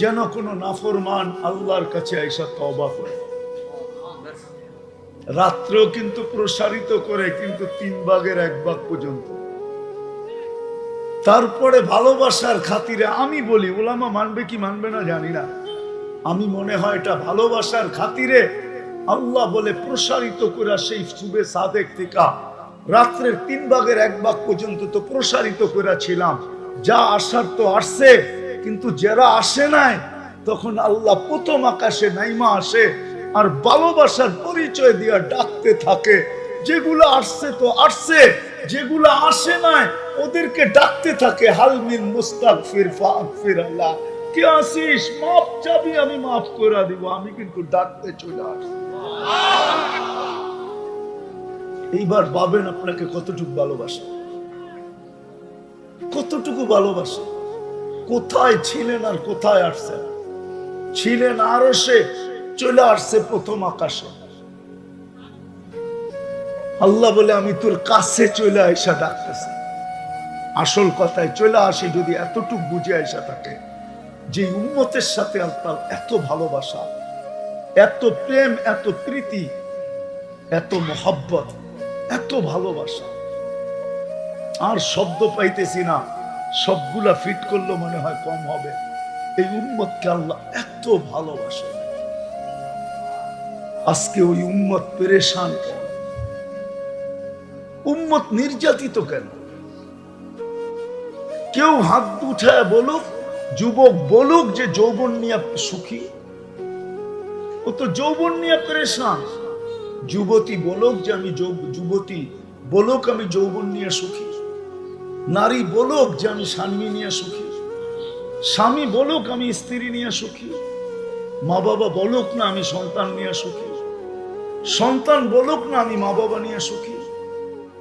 যেন কোনো নাফরমান আল্লাহর কাছে আইসা তওবা করে। রাত্রেও কিন্তু প্রসারিত করে, কিন্তু 3 ভাগের 1 ভাগ পর্যন্ত। তারপরে ভালোবাসার খাতিরে আমি বলি, উলামা মানবে কি মানবে না জানি না, আমি মনে হয় এটা ভালোবাসার খাতিরে আল্লাহ বলে প্রসারিত করে সেই সুবে সাদেক থেকে রাত্রের 3 ভাগের 1 ভাগ পর্যন্ত তো প্রসারিত করেছিলাম। যা আসার তো আসছে, কিন্তু যারা আসে নাই তখন আল্লাহ প্রথম আকাশে নাইমা আসে আর ভালোবাসার পরিচয় দিয়া ডাকতে থাকে। যেগুলো আসছে তো আসছে, যেগুলো আসে নাই ওদেরকে ডাকতে থাকে, হালমিন মুস্তাগফির ফাগফির আল্লাহ, কে আসিস, মাফ চাবি, আমি মাফ করে দিব। আমি কিন্তু ডাকতে চলে আসি। এইবার ভাবেন আপনাকে কতটুকু ভালোবাসা, কতটুকু ভালোবাসা। কোথায় ছিলেন আর কোথায় আসছেন? ছিলেন আরশে, চলে আসছে প্রথম আকাশে। আল্লাহ বলে আমি তোর কাছে চলে আইসা ডাকতেছি। আসল কথায় চলে আসি যদি এতটুকু বুঝে আইসা থাকে যে উম্মতের সাথে আল্লাহ এত ভালোবাসা, এত প্রেম, এত প্রীতি, এত মোহব্বত, এত ভালোবাসা। আর শব্দ পাইতেছি না, সবগুলা ফিট করলে মনে হয় কম হবে। এই উম্মতকে আল্লাহ এত ভালোবাসে। আজকে ওই উম্মত পেরেশান কেন? উম্মত নির্যাতিত কেন? কেউ হাত উঠায় বলুক, যুবক বলুক যে যৌবন নিয়ে সুখী, ও তো যৌবন নিয়ে পেরেশান। যুবতী বলুক যে আমি যুবতী বলুক আমি যৌবন নিয়ে সুখী। নারী বলুক যে আমি স্বামী নিয়ে সুখী। স্বামী বলুক আমি স্ত্রী নিয়ে সুখী। মা বাবা বলুক না আমি সন্তান নিয়ে সুখী। সন্তান বলুক না আমি মা বাবা নিয়ে সুখী।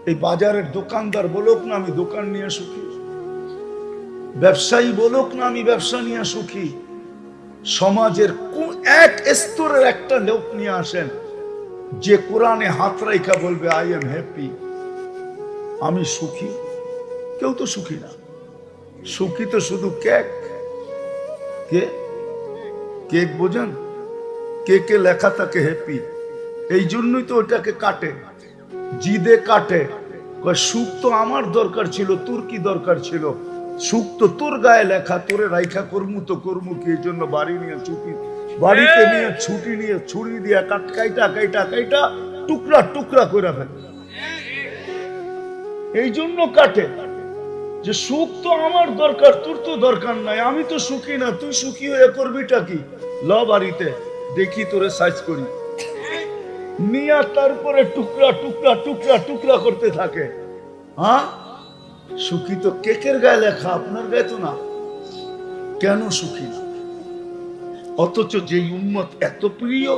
এই বাজারের দোকানদার বলুক না আমি দোকান নিয়ে সুখী। ব্যবসায়ী বলুক না আমি ব্যবসা নিয়ে সুখী। সমাজের এক স্তরের একটা লোক নিয়ে আসেন যে কোরআনে হাত রাইখা বলবে আই এম হ্যাপি, আমি সুখী। কেউ তো সুখী না। সুখী তো শুধু কেক। কে কেক বোঝেন? কেকে লেখা থাকে হ্যাপি, এই জন্যই তো ওটাকে কাটে, জিদে কাটে। সুখ তো আমার দরকার ছিল, তোর কি দরকার ছিল? সুখ তো তোর গায়ে লেখা, তোরে রাইখা করমু তো করমু কি? এই জন্য বাড়ি নিয়ে ছুটি, বাড়িতে নিয়ে ছুটি নিয়ে ছুরি দিয়া কাইটা কাইটা কাইটা টুকরা টুকরা করে ফেলে। এই জন্য কাটে যে সুখ তো আমার দরকার, তোর তো দরকার নাই। আমি তো সুখী না, তুই সুখী হয়ে করবিটা কি? ল বাড়িতে দেখি তোরে সাইজ করি নিয়া, তারপরে টুকরা টুকরা টুকরা টুকরা করতে থাকে। হ্যাঁ, সুখী তো কেকের গায়ে লেখা, আপনার গায়ে তো না। কেন সুখী না? অথচ যে উম্মত এত প্রিয়,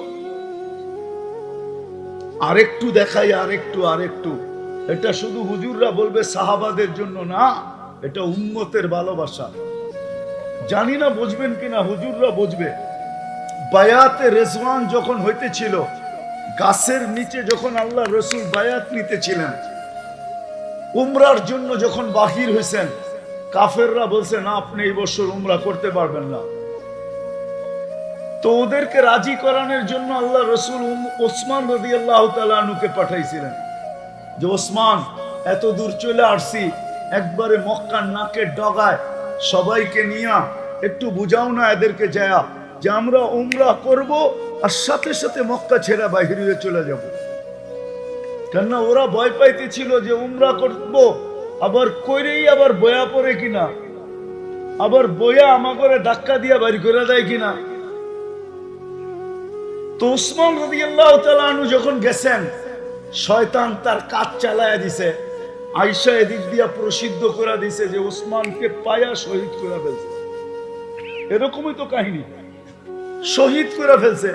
আরেকটু দেখাই, আরেকটু আরেকটু। এটা শুধু হুজুররা বলবে সাহাবাদের জন্য না, এটা উম্মতের ভালোবাসা। জানি না বুঝবেন কিনা, হুজুররা বুঝবে। বায়াতে রেজওয়ান যখন হইতেছিল, গাছের নিচে যখন আল্লাহ রসুল বায়াত নিতেছিলেন, উমরার জন্য যখন বাহির হয়েছেন, কাফেররা বলছে না আপনি এই বছর উমরা করতে পারবেন না। তো ওদেরকে রাজি করানোর জন্য আল্লাহ রসুল ওসমান রাদিয়াল্লাহু তাআলা আনহুকে পাঠাইছিলেন যে ওসমান, এত দূর চলে আসছি, একবারে মক্কার নাকের ডগায় সবাইকে নিয়ে একটু বুঝাও না এদেরকে যায়া যে আমরা উমরা করব আর সাথে সাথে মক্কা ছেড়ে বাহির হয়ে চলে যাব। কেননা ওরা ভয় পাইতেছিল যে উমরা করব আবার কইরেই আবার বয়া পড়ে কিনা, আবার বয়া আমাকে ধাক্কা দিয়া বাড়ি করে দেয় কিনা। তো ওসমান রাদিয়াল্লাহু তাআলা আনহু যখন গেছেন, শয়তান তার কাজ চালায়া দিছে। আয়েশা এদিক দিয়া প্রসিদ্ধ করে দিছে যে ওসমানকে পায়া শহীদ করে ফেলছে। এরকমই তো কাহিনী, শহীদ করে ফেলছে।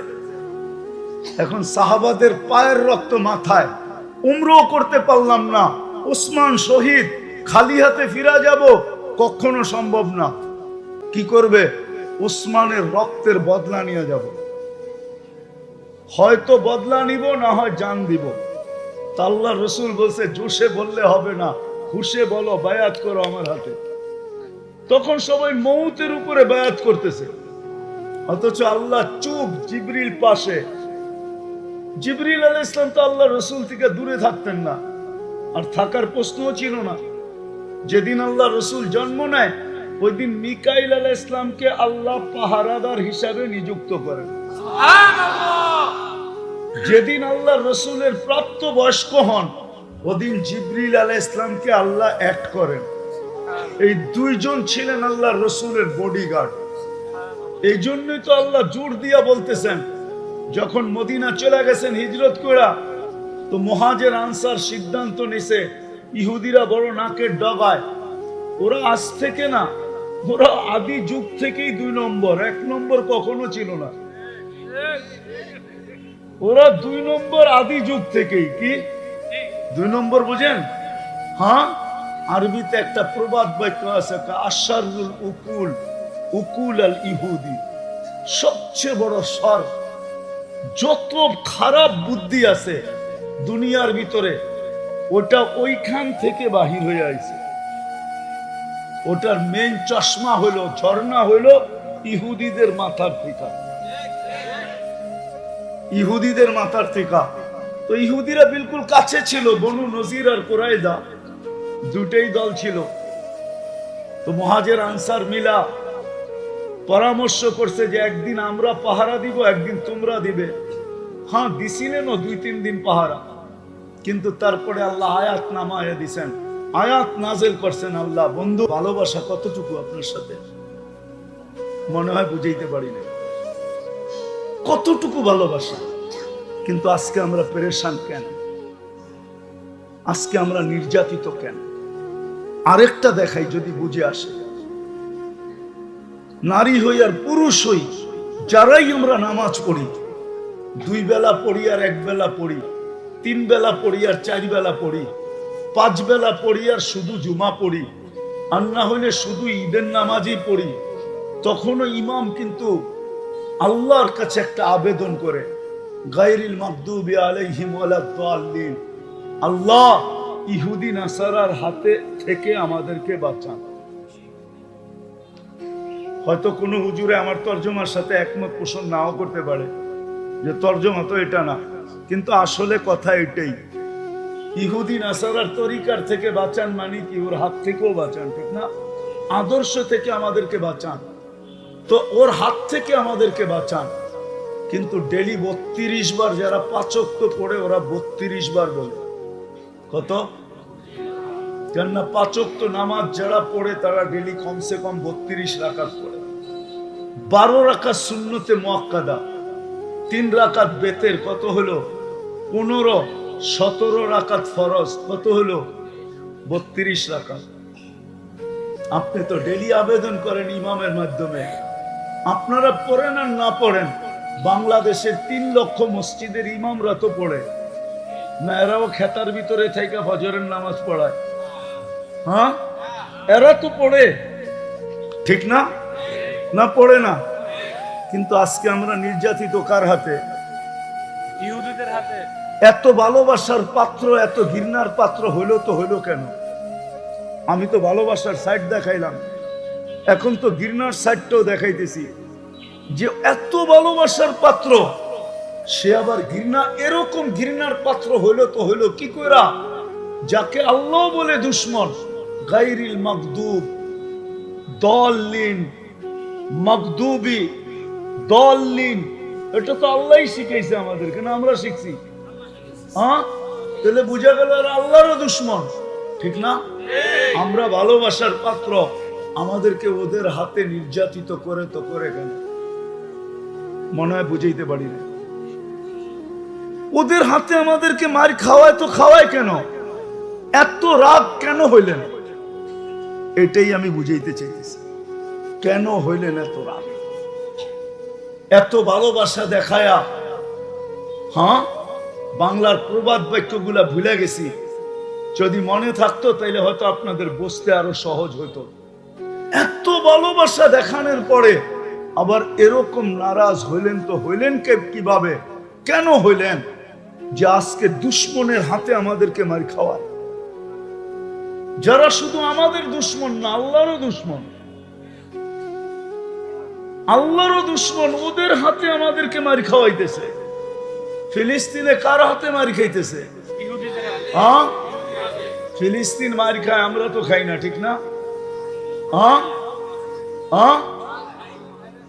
এখন সাহাবাদের পায়ের রক্ত মাথায়, উমরাও করতে পারলাম না, ওসমান শহীদ, খালি হাতে ফিরা যাব কখনো সম্ভব না। কি করবে? ওসমানের রক্তের বদলা নিয়ে যাব। হয়তো বদলা নিব, না হয় জান দিব। আল্লাহ রসুল বলছে জোশে বললে হবে না, হুশে বলো, বায়াত করো আমার হাতে। তখন সবাই মৌতের উপরে বায়াত করতেছে। অথচ আল্লাহ চুপ, জিবরিল পাশে। জিবরিল আলাইহিস সালাম তো আল্লাহ রসুল থেকে দূরে থাকতেন না, আর থাকার প্রশ্নও ছিল না। যেদিন আল্লাহ রসুল জন্ম নেয় ওই দিন মিকাইল আলাইহিস সালামকে আল্লাহ পাহারাদার হিসাবে নিযুক্ত করেন। যেদিন আল্লাহ রসুলের প্রাপ্ত বয়স্ক হন ওদিন জিবরিল আলাইহিস সালামকে আল্লাহ অ্যাড করেন। এই দুইজন ছিলেন আল্লাহ রসুলের বডিগার্ড। এই জন্যই তো আল্লাহ জোর দিয়া বলতেছেন, যখন মদিনা চলে গেছেন হিজরত করা, তো মুহাজির আনসার সিদ্ধান্ত নিছে, ইহুদিরা বড় নাকের ডগায়, ওরা আজ থেকে না, ওরা আদি যুগ থেকেই 2 নম্বর, 1 নম্বর কখনো ছিল না। ওরা 2 নম্বর আদি যুগ থেকেই। কি 2 নম্বর বুঝেন? হ্যাঁ, আরবিতে একটা প্রবাদ বাক্য আছে, আশারুল উকুল উকুল আল ইহুদি, সবচেয়ে বড় সর, যত খারাপ বুদ্ধি আছে দুনিয়ার ভিতরে ওটা ওইখান থেকে বাহির হয়ে আইছে। ওটার মেন চশমা হলো, ঝর্ণা হলো ইহুদিদের মাথার থেকে। ইহুদিদের মাথার থেকে। তো ইহুদিরা বিলকুল কাছে ছিল, বনু নজির আর কুরাইজা দুটেই দল ছিল। তো মুহাজির আনসার মিলা পরামর্শ করছে যে একদিন আমরা পাহারা দিব, একদিন তোমরা দিবে। হ্যাঁ, দিছিলেন 2-3 দিন পাহারা, কিন্তু তারপরে আল্লাহ আয়াত নামায়া দিছেন, আয়াত নাজিল করছেন। আল্লাহ, বন্ধু ভালোবাসা কতটুকু আপনার সাথে, মনে হয় বুঝাইতে পারি না কতটুকু ভালোবাসা। কিন্তু আজকে আমরা পেরেশান কেন? আজকে আমরা নির্যাতিত কেন? আরেকটা দেখাই যদি বুঝে আসে। নারী হই আর পুরুষ হই, যারাই আমরা নামাজ পড়ি, 2 বেলা পড়ি আর 1 বেলা পড়ি, 3 বেলা পড়ি আর 4 বেলা পড়ি, 5 বেলা পড়ি আর শুধু জুমা পড়ি, আর না হইলে শুধু ঈদের নামাজই পড়ি, তখনও ইমাম কিন্তু আল্লাহর কাছে একটা আবেদন করে, গায়রিল মাগদুবি আলাইহিম ওয়ালাদ-দাল্লিন, আল্লাহ ইহুদি নাসারার হাতে থেকে আমাদেরকে বাঁচান। হয়তো কোনো হুজুরে আমার তর্জমার সাথে একমত পোষণ নাও করতে পারে যে তর্জমা তো এটা না, কিন্তু আসলে কথা এটাই। ইহুদি নাসারার তরিকার থেকে বাঁচান মানে কি? ওর হাত থেকেও বাঁচান, ঠিক না? আদর্শ থেকে আমাদেরকে বাঁচান, তো ওর হাত থেকে আমাদেরকে বাঁচান। কিন্তু ডেলি 32 বার যারা 5 ওয়াক্ত পড়ে, ওরা 32 বার বলে। কত? কেননা 5 ওয়াক্ত নামাজ যারা পড়ে তারা ডেলি কমসে কম 32 রাকাত পড়ে। 12 রাকাত সুন্নতে মুআক্কাদা, 3 রাকাত বেতের, কত হলো? 15। 17 রাকাত ফরজ, কত হলো? 32 রাকাত। আপনি তো ডেলি আবেদন করেন ইমামের মাধ্যমে, আপনারা পড়েন আর না পড়েন, বাংলাদেশের 3 লক্ষ মসজিদের ইমামরা তো পড়ে না? এরাও খেতার ভিতরে থেকে ফজরের নামাজ পড়ায়। হ্যাঁ, এরা তো পড়ে, ঠিক না? না পড়ে না? কিন্তু আজকে আমরা নির্যাতিত কার হাতে? ইহুদিদের হাতে। এত ভালোবাসার পাত্র, এত ঘৃণার পাত্র হইলো তো হইলো কেন? আমি তো ভালোবাসার সাইড দেখাইলাম, এখন তো ঘৃণার সাইডটাও দেখাইতেছি। যে এত ভালোবাসার পাত্র, সে আবার ঘৃণা, এরকম ঘৃণার পাত্র হইলো তো হইলো কি কইরা? যাকে আল্লাহ বলে দুশ্মন, গায়রিল মাগদুব দাল্লিন, মাগদুবি দাল্লিন, এটা তো আল্লাহই শিখাইছে আমাদেরকে, না আমরা শিখছি? হ্যাঁ, তাহলে বুঝা গেল আল্লাহরও দুশ্মন, ঠিক না? আমরা ভালোবাসার পাত্র, আমাদেরকে ওদের হাতে নির্যাতিত করে তো করে কেন? মনে হয় বুঝাইতে পারি না। ওদের হাতে আমাদেরকে মার খাওয়ায় তো খাওয়ায় কেন? এত রাগ কেন হইলেন? এটাই আমি বুঝাইতে চাইতেছি, কেন হইলেন এত রাগ, এত ভালোবাসা দেখায়া? হ্যাঁ, বাংলার প্রবাদ বাক্যগুলা ভুলে গেছি, যদি মনে থাকতো তাইলে হয়তো আপনাদের বুঝতে আরো সহজ হতো। এত ভালোবাসা দেখানোর পরে আবার এরকম নারাজ হইলেন তো হইলেন কিভাবে? কেন হইলেন? যে আজকে দুশ্মনের হাতে আমাদেরকে মার খাওয়ায়, যারা শুধু আমাদের দুশ্মন না, আল্লাহরও দুশ্মন। আল্লাহরও দুশ্মন, ওদের হাতে আমাদেরকে মারি খাওয়াইতেছে। ফিলিস্তিনে কার হাতে মারি খাইতেছে? হ্যাঁ, ফিলিস্তিন মারি খায়, আমরা তো খাই না, ঠিক না? হ্যাঁ হ্যাঁ,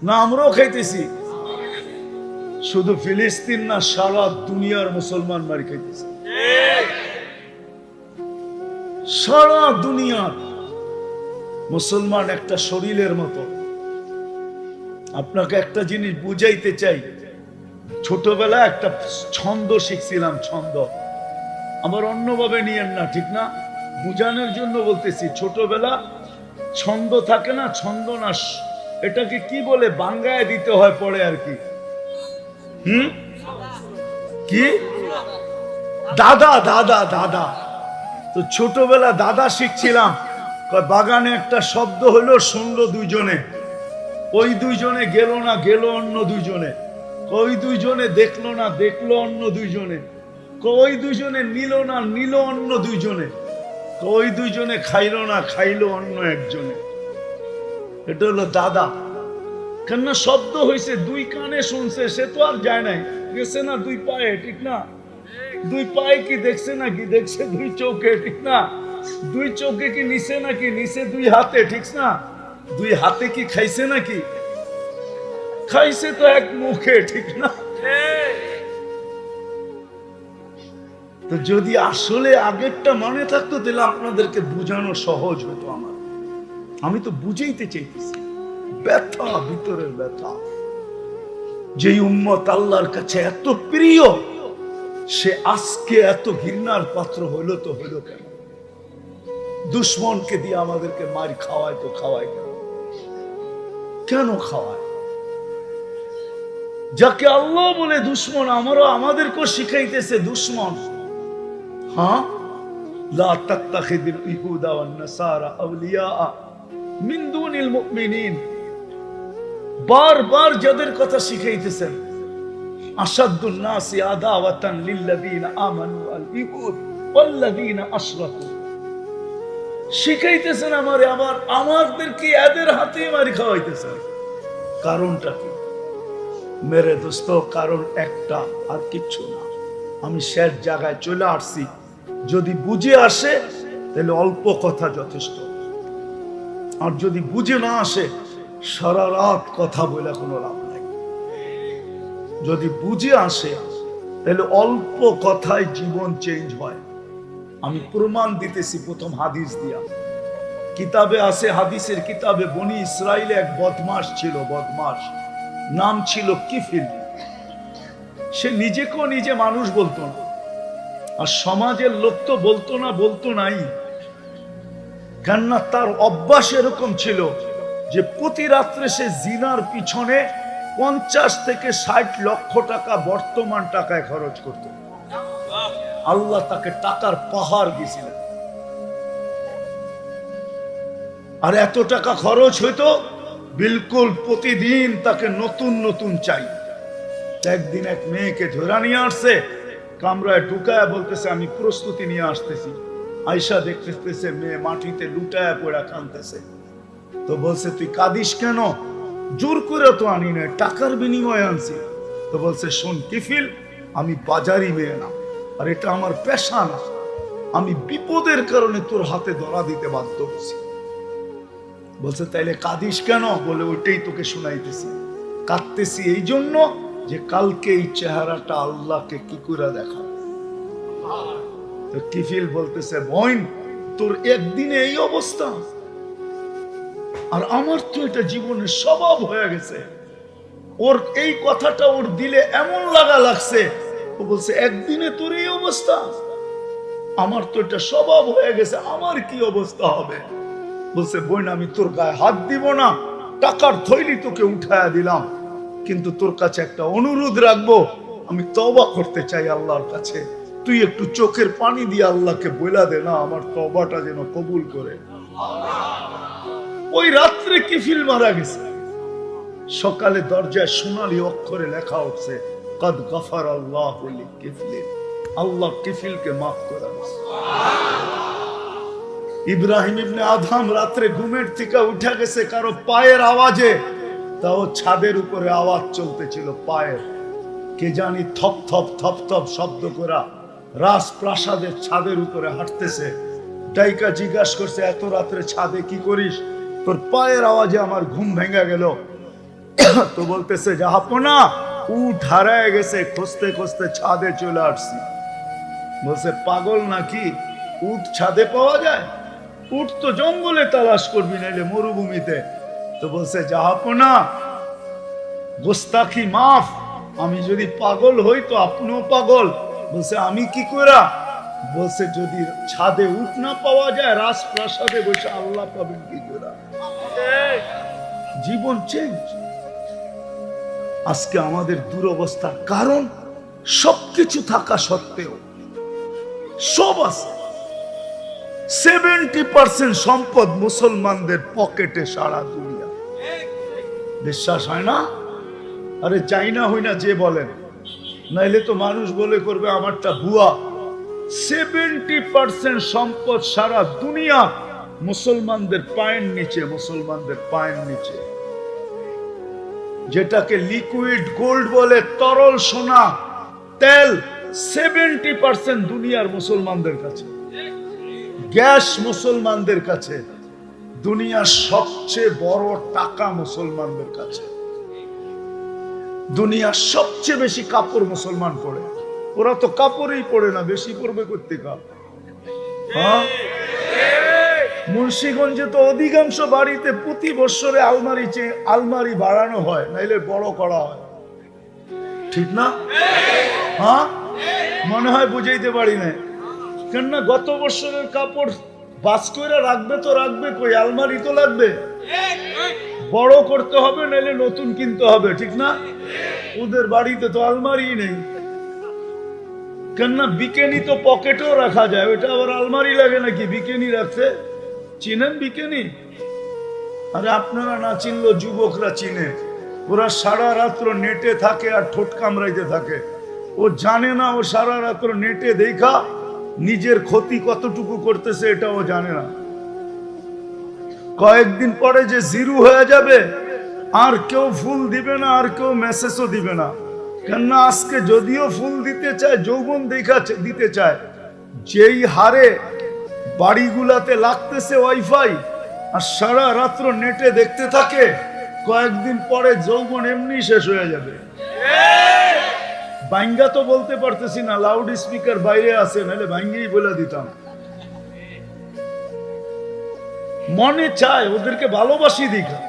না আমরাও খাইতেছি। শুধু ফিলিস্তিন না, সারা দুনিয়ার মুসলমান মারি খাইতেছে। সারা দুনিয়ার মুসলমান একটা শরীরের মতো। আপনাকে একটা জিনিস বুঝাইতে চাই। ছোটবেলা একটা ছন্দ শিখছিলাম, ছন্দ। আমার অন্যভাবে নিয়েন না, ঠিক না? বুঝানোর জন্য বলতেছি। ছোটবেলা ছন্দ থাকে না, ছন্দ না, এটাকে কি বলে বাংলায় দিতে হয় পরে আর কি। কি? দাদা দাদা দাদা। তো ছোটবেলা দাদা শিখছিলাম। বাগানে একটা শব্দ হলো, শুনলো দুইজনে। ওই দুইজনে গেল না, গেল অন্য দুইজনে। ওই দুইজনে দেখলো না, দেখলো অন্য দুইজনে। ওই দুইজনে নিল না, নিল অন্য দুইজনে। ওই দুইজনে খাইলো না, খাইলো অন্য একজনে। এটা হলো দাদা। কেননা শব্দ হয়েছে, দুই কানে শুনছে, সে তো আর যায় নাই, গেছে না দুই পায়ে, ঠিক না? দুই পায়ে কি দেখছে নাকি? দেখছে দুই চোখে, ঠিক না? দুই চোখে কি নিছে নাকি? নিছে দুই হাতে, ঠিক না? দুই হাতে কি খাইছে নাকি? খাইছে তো এক মুখে, ঠিক না? তো যদি আসলে আগেরটা মনে থাকতো, তাহলে আপনাদেরকে বুঝানো সহজ হতো আমার। আমি তো বুঝাইতে চাইতেছি ব্যথা, ভিতরের ব্যথা। যেই উম্মত আল্লাহর কাছে এত প্রিয়, সে আজকে এত ঘৃণার পাত্র হইলো তো হইলো কেন? দুশ্মনকে দিয়ে আমাদেরকে মার খাওয়ায় তো খাওয়ায় কেন? কেন খাওয়ায়? যাকে আল্লাহ বলে দুশ্মন, আমারও আমাদেরকেও শিখাইতেছে দুশ্মন। হ্যাঁ, লা তাত্তাখিযুল ইহুদা ওয়ান নাসারা আউলিয়া মিন দুনিল মুমিনিন। বারবার যাদের কথা শিখাইতেছেন, আশাদ্দুন নাসি আদাওয়াতান লিল্লাযিনা আমানু আল ইহুদ ওয়াল্লাযিনা আশরাকু। শিখাইতেছেন আমারে, আবার আমাদেরকে এদের হাতে মারি খাওয়াইতেছেন। কারণটা কি? মেরে দোস্ত, কারণ একটা, আর কিচ্ছু না। আমি শেষ জায়গায় চলে আসছি। যদি বুঝে আসে তাহলে অল্প কথা যথেষ্ট, আর যদি বুঝে না আসে সারা রাত কথা বলে কোনো লাভ নাই। যদি বুঝে আসে তাহলে অল্প কথায় জীবন চেঞ্জ হয়। আমি প্রমাণ দিতেছি প্রথম হাদিস দিয়া। কিতাবে আছে, হাদিসের কিতাবে, বনি ইসরাইলে এক বদমাস ছিল, বদমাস। নাম ছিল কিফিল। সে নিজেকেও নিজে মানুষ বলতো না, আর সমাজের লোক তো বলতো না, বলতো নাই। কেননা তার অভ্যাস এরকম ছিল যে প্রতি রাত্রে সে জিনার পিছনে 50 থেকে 60 লক্ষ টাকা বর্তমান টাকায় খরচ করত। আল্লাহ তাকে টাকার পাহাড় দিয়েছিলেন। আর এত টাকা খরচ হইতো, বিলকুল প্রতিদিন তাকে নতুন নতুন চাই। একদিন এক মেয়েকে ধরে নিয়ে আসছে, কামরায় ঢুকায় বলতেছে, আমি প্রস্তুতি নিয়ে আসতেছি। আয়সা দেখতেছে মেয়ে মাটিতে লুটায় পড়া কাঁদতেছে। তো বলছে, তুই কাঁদিস কেন? জোর করে তো আনি না, টাকার বিনিময়ে আনছি। তো বলছে, শোন কিফিল, আমি বাজারি মেয়ে না, আর এটা আমার পেশা না। আমি বিপদের কারণে তোর হাতে ধরা দিতে বাধ্য হচ্ছি। বলছে, তাইলে কাঁদিস কেন? বলে, ওইটাই তোকে শোনাইতেছি। কাঁদতেছি এই জন্য যে কালকে এই চেহারাটা আল্লাহকে কি করে দেখা। তো কিফিল বলতেছে, বোন, তোর একদিনে এই অবস্থা, আর আমার তো এটা জীবনের স্বভাব হয়ে গেছে। ওর এই কথাটা ওর দিলে এমন লাগছে, ও বলছে, একদিনে তোর এই অবস্থা? আমার তো এটা স্বভাব হয়ে গেছে, আমার কি অবস্থা হবে? বলছে, বোন, আমি তোর গায়ে হাত দিব না, টাকার থৈলি তোকে উঠায়া দিলাম, কিন্তু তোর কাছে একটা অনুরোধ রাখবো। আমি তওবা করতে চাই আল্লাহর কাছে। তুই একটু চোখের পানি দিয়ে আল্লাহকে বইলা দে না, আমার তওবাটা যেন কবুল করে। ওই রাত্রে কিফিল মারা গেছে। সকালে দরজায় সোনালী অক্ষরে লেখা উঠছে, কদ গফার আল্লাহু লিকিফলিন। আল্লাহ কিফিলকে মাফ করে দিয়েছে। ইব্রাহিম ইবনে আদম রাত্রে ঘুমের থেকে উঠে গেছে কারো পায়ের আওয়াজে। তাও ছাদের উপরে আওয়াজ চলতেছিল পায়ের, কে জানি থপ থপ থপ থপ শব্দ করা রাজপ্রাসাদের ছাদের উপরে হাঁটতেছে। ডাইকা জিজ্ঞাসা করছে, এত রাত্রে ছাদে কি করিস? তোর পায়ের আওয়াজে আমার ঘুম ভেঙে গেল। তো বলতেছে, জাহাপনা উঠ হারায় গেছে, খুঁজতে খুঁজতে ছাদে চলে আসছি। বলছে, পাগল নাকি? উঠ ছাদে পাওয়া যায়? উঠ তো জঙ্গলে তালাশ করবি, নাইলে মরুভূমিতে। তো বলছে, জাহাপনা গোস্তাখি মাফ, আমি যদি পাগল হই তো আপনিও পাগল। বলছে, আমি কি করা? বলছে, যদি ছাদে উঠ না পাওয়া যায়, রাজপ্রাসাদে বসে আল্লাহ পাবেন কি করা? জীবন চেঞ্জ। আজকে আমাদের দুরবস্থার কারণ সবকিছু থাকা সত্ত্বেও সব আছে। 70% সম্পদ মুসলমানদের পকেটে সারা দুনিয়া। বিশ্বাস হয় না? আরে চাই না হই না যে বলেন, নাইলে তো মানুষ বলে করবে আমারটা ভুয়া। 70% সম্পদ সারা দুনিয়া মুসলমানদের পায়ের নিচে, মুসলমানদের পায়ের নিচে। যেটাকে লিকুইড গোল্ড বলে, তরল সোনা, তেল 70% দুনিয়ার মুসলমানদের কাছে। গ্যাস মুসলমানদের কাছে। দুনিয়ার সবচেয়ে বড় টাকা মুসলমানদের কাছে। দুনিয়ার সবচেয়ে বেশি কাপড় মুসলমান পরে। ওরা তো কাপড়ই পরে না, বেশি পরবে করতে কাপড়। হ্যাঁ, মুন্সিগঞ্জে তো অধিকাংশ বাড়িতে প্রতি বছরে আলমারি বাড়ানো হয়, নাইলে বড় করা হয়। ঠিক না? হ্যাঁ, মনে হয় বুঝাইতে পারি না। কেননা গত বছরের কাপড় বাস করে রাখবে তো রাখবে কই, আলমারি তো লাগবে, বড় করতে হবে, নাইলে নতুন কিনতে হবে। ঠিক না? ওদের বাড়িতে তো আলমারি নেই। কেননা বিকেনি তো পকেটেও রাখা যায়, ওটা আবার আলমারি লাগে নাকি বিকেনি রাখতে? চিনেন বিকেনি? আরে আপনারা না চিনলেও যুবকরা চিনে। ওরা সারা রাত্র নেটে থাকে আর ঠোঁট কামড়াইতে থাকে। ও জানে না ও সারা রাত্র নেটে দেখা নিজের ক্ষতি কতটুকু করতেছে, এটাও জানে না। কয়েকদিন পরে যে জিরো হয়ে যাবে, আর কেউ ফুল দিবে না, আর কেউ মেসেজও দিবে না। কেননা আজকে যদিও ফুল দিতে চায়, যৌবন দেখা দিতে চায়, যেই হারে বাড়িগুলাতে লাগতেছে ওয়াইফাই আর সারা রাত্র নেটে দেখতে থাকে, কয়েকদিন পরে যৌবন এমনি শেষ হয়ে যাবে। ভাঙ্গা তো বলতে পারতেছি না, লাউড স্পিকার বাইরে আছে, নাহলে ভাঙ্গেই বলে দিতাম। মনে চায় ওদেরকে ভালোবাসি দেখা,